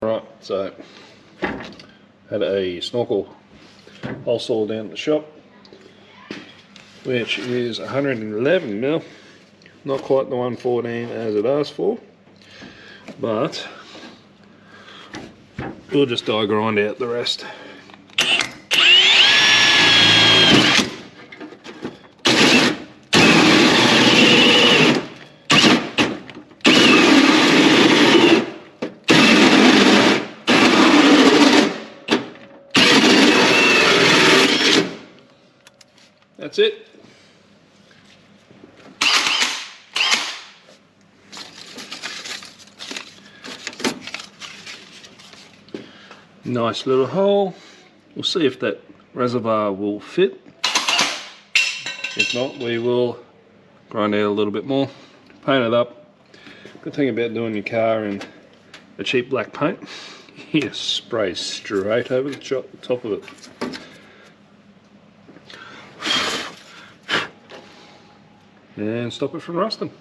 Right, so had a snorkel hole saw down at the shop, which is 111mm, not quite the 114 as it asked for, but we'll just die grind out the rest. That's it. Nice little hole. We'll see if that reservoir will fit. If not, we will grind out a little bit more, paint it up. Good thing about doing your car in a cheap black paint, you spray straight over the top of it. And stop it from rusting.